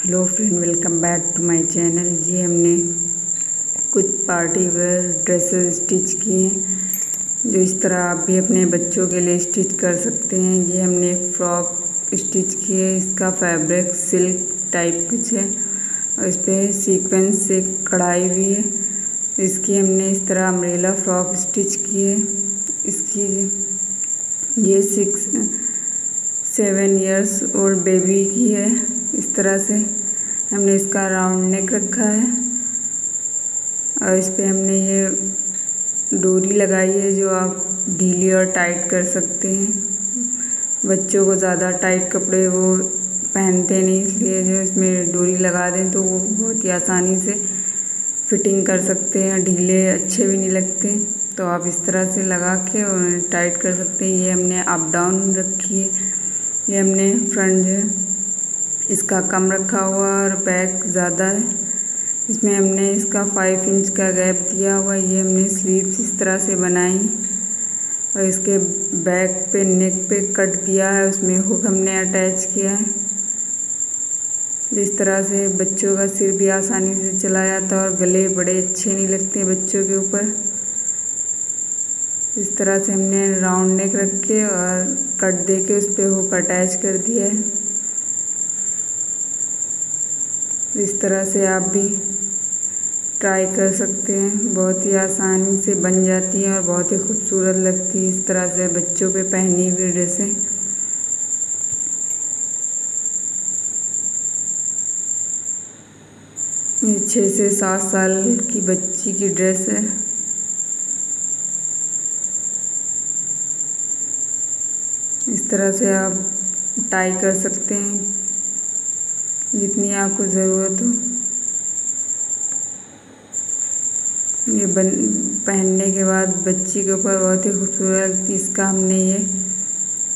Hello friend, welcome back to my channel. ये हमने कुछ पार्टी वेयर ड्रेसेस स्टिच किए हैं, जो इस तरह आप भी अपने बच्चों के लिए स्टिच कर सकते हैं। ये हमने एक फ्रॉक स्टिच की है। इसका फैब्रिक सिल्क टाइप कुछ है और इस पर सीक्वेंस से कढ़ाई भी है। इसकी हमने इस तरह अम्ब्रेला फ्रॉक स्टिच की है। इसकी ये 6-7 इयर्स ओल्ड बेबी की है। इस तरह से हमने इसका राउंड नेक रखा है और इस पे हमने ये डोरी लगाई है, जो आप ढीली और टाइट कर सकते हैं। बच्चों को ज़्यादा टाइट कपड़े वो पहनते नहीं, इसलिए जो इसमें डोरी लगा दें तो वो बहुत ही आसानी से फिटिंग कर सकते हैं। ढीले अच्छे भी नहीं लगते, तो आप इस तरह से लगा के और टाइट कर सकते हैं। ये हमने अप डाउन रखी है। ये हमने फ्रंट जो है इसका कम रखा हुआ और बैक ज़्यादा है। इसमें हमने इसका 5 इंच का गैप दिया हुआ। ये हमने स्लीव्स इस तरह से बनाई और इसके बैक पे नेक पे कट दिया है, उसमें हुक हमने अटैच किया है। इस तरह से बच्चों का सिर भी आसानी से चला जाता है और गले बड़े अच्छे नहीं लगते बच्चों के ऊपर। इस तरह से हमने राउंड नेक रख के और कट दे के उस पर हुक अटैच कर दिया है। इस तरह से आप भी ट्राई कर सकते हैं। बहुत ही आसानी से बन जाती है और बहुत ही खूबसूरत लगती है इस तरह से बच्चों पे पहनी हुई ड्रेसें। ये 6 से 7 साल की बच्ची की ड्रेस है। इस तरह से आप टाई कर सकते हैं जितनी आपको ज़रूरत हो। ये पहनने के बाद बच्ची के ऊपर बहुत ही खूबसूरत इसका हमने ये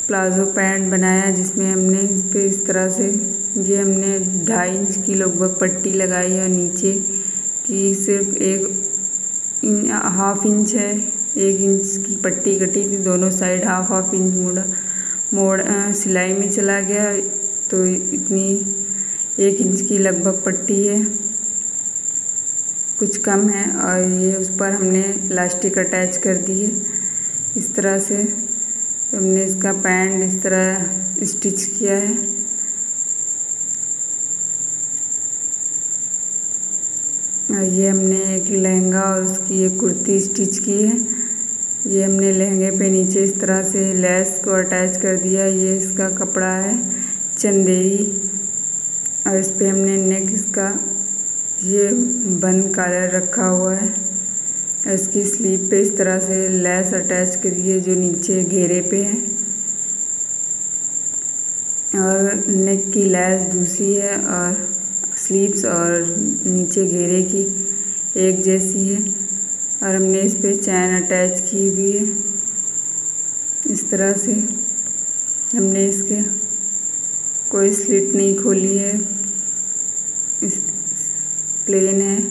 प्लाज़ो पैंट बनाया, जिसमें हमने इस पर इस तरह से ये हमने 2.5 इंच की लगभग पट्टी लगाई है और नीचे की सिर्फ 1.5 इंच है। 1 इंच की पट्टी कटी थी, दोनों साइड हाफ इंच मोड़ सिलाई में चला गया, तो इतनी 1 इंच की लगभग पट्टी है, कुछ कम है। और ये उस पर हमने इलास्टिक अटैच कर दी है। इस तरह से हमने इसका पैंट इस तरह स्टिच किया है। और ये हमने एक लहंगा और उसकी एक कुर्ती स्टिच की है। ये हमने लहंगे पे नीचे इस तरह से लेस को अटैच कर दिया। ये इसका कपड़ा है चंदेरी और इस पे हमने नेक इसका ये बंद कॉलर रखा हुआ है। इसकी स्लीव पे इस तरह से लेस अटैच करी है, जो नीचे घेरे पे है, और नेक की लेस दूसरी है और स्लीव्स और नीचे घेरे की एक जैसी है। और हमने इस पे चैन अटैच की हुई है। इस तरह से हमने इसके कोई स्लिट नहीं खोली है, इस प्लेन है,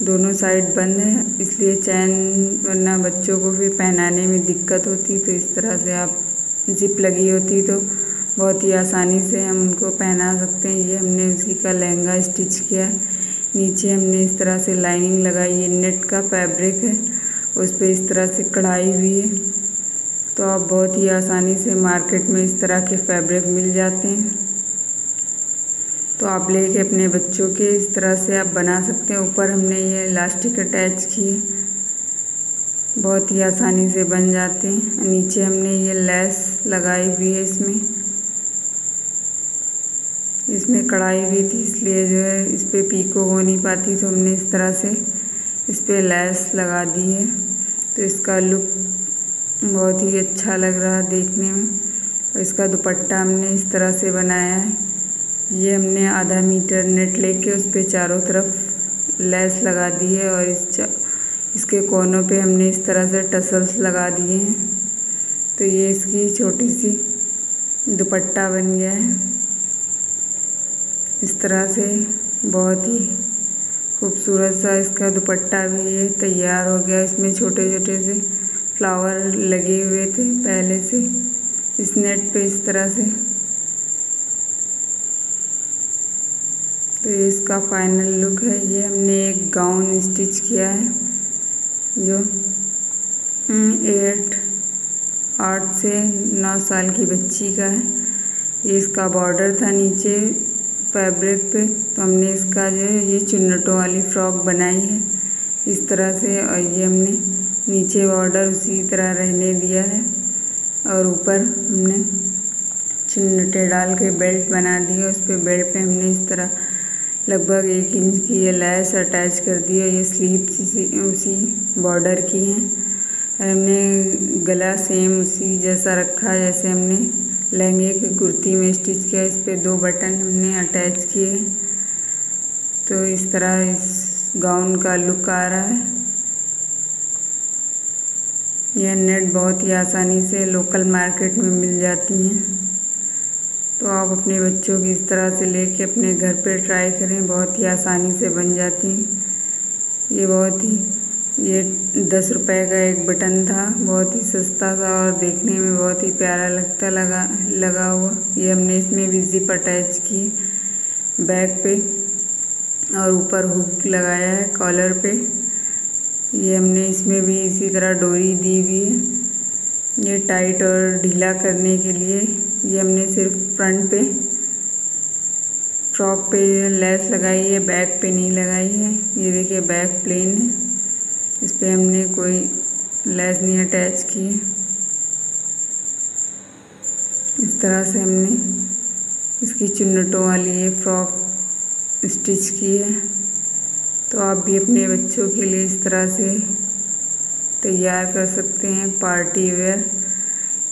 दोनों साइड बंद है, इसलिए चैन वरना बच्चों को फिर पहनाने में दिक्कत होती। तो इस तरह से आप जिप लगी होती तो बहुत ही आसानी से हम उनको पहना सकते हैं। ये हमने उसी का लहंगा स्टिच किया है। नीचे हमने इस तरह से लाइनिंग लगाई है, नेट का फैब्रिक है, उस पर इस तरह से कढ़ाई हुई है। तो आप बहुत ही आसानी से मार्केट में इस तरह के फैब्रिक मिल जाते हैं, तो आप लेके अपने बच्चों के इस तरह से आप बना सकते हैं। ऊपर हमने ये इलास्टिक अटैच किए, बहुत ही आसानी से बन जाते हैं। नीचे हमने ये लेस लगाई हुई है। इसमें कढ़ाई हुई थी, इसलिए जो है इस पर पीको हो नहीं पाती, तो हमने इस तरह से इस पर लेस लगा दी है। तो इसका लुक बहुत ही अच्छा लग रहा है देखने में। और इसका दुपट्टा हमने इस तरह से बनाया है। ये हमने आधा मीटर नेट लेके उस पर चारों तरफ लेस लगा दी है और इसके कोनों पे हमने इस तरह से टसल्स लगा दिए हैं। तो ये इसकी छोटी सी दुपट्टा बन गया है। इस तरह से बहुत ही खूबसूरत सा इसका दुपट्टा भी ये तैयार हो गया। इसमें छोटे छोटे से फ्लावर लगे हुए थे पहले से इस नेट पे। इस तरह से तो ये इसका फाइनल लुक है। ये हमने एक गाउन स्टिच किया है जो 8 से 9 साल की बच्ची का है। ये इसका बॉर्डर था नीचे फैब्रिक पे, तो हमने इसका जो है ये चुन्नटों वाली फ्रॉक बनाई है इस तरह से। और ये हमने नीचे बॉर्डर उसी तरह रहने दिया है और ऊपर हमने चुन्नटें डाल के बेल्ट बना दी है। उस पर बेल्ट पे हमने इस तरह लगभग 1 इंच की ये लैस अटैच कर दी है। ये स्लीव्स उसी बॉर्डर की हैं और हमने गला सेम उसी जैसा रखा जैसे हमने लहंगे की कुर्ती में स्टिच किया। इस पे 2 बटन हमने अटैच किए। तो इस तरह इस गाउन का लुक आ रहा है। यह नेट बहुत ही आसानी से लोकल मार्केट में मिल जाती हैं, तो आप अपने बच्चों की इस तरह से लेके अपने घर पे ट्राई करें, बहुत ही आसानी से बन जाती हैं। ये 10 रुपए का एक बटन था, बहुत ही सस्ता था और देखने में बहुत ही प्यारा लगा हुआ। ये हमने इसमें भी जिप अटैच की बैक पे और ऊपर हुक लगाया है कॉलर पे। ये हमने इसमें भी इसी तरह डोरी दी हुई है ये टाइट और ढीला करने के लिए। ये हमने सिर्फ फ्रंट पे फ्रॉक पे लेस लगाई है, बैक पे नहीं लगाई है। ये देखिए बैक प्लेन है, इस पे हमने कोई लेस नहीं अटैच की है। इस तरह से हमने इसकी चुन्नटों वाली ये फ्रॉक स्टिच की है। तो आप भी अपने बच्चों के लिए इस तरह से तैयार कर सकते हैं पार्टी वेयर।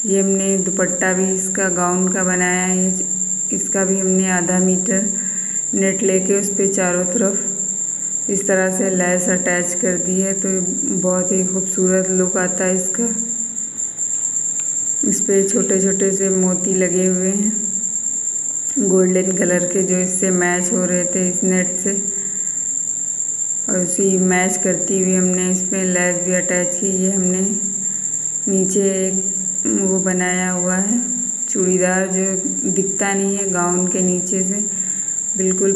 ये हमने दुपट्टा भी इसका गाउन का बनाया है। इसका भी हमने आधा मीटर नेट लेके उस पे चारों तरफ इस तरह से लेस अटैच कर दी है, तो बहुत ही खूबसूरत लुक आता है इसका। इस पे छोटे छोटे से मोती लगे हुए हैं गोल्डन कलर के, जो इससे मैच हो रहे थे इस नेट से, और उसी मैच करती हुई हमने इसमें लेस भी अटैच की। ये हमने नीचे एक वो बनाया हुआ है चूड़ीदार, जो दिखता नहीं है गाउन के नीचे से बिल्कुल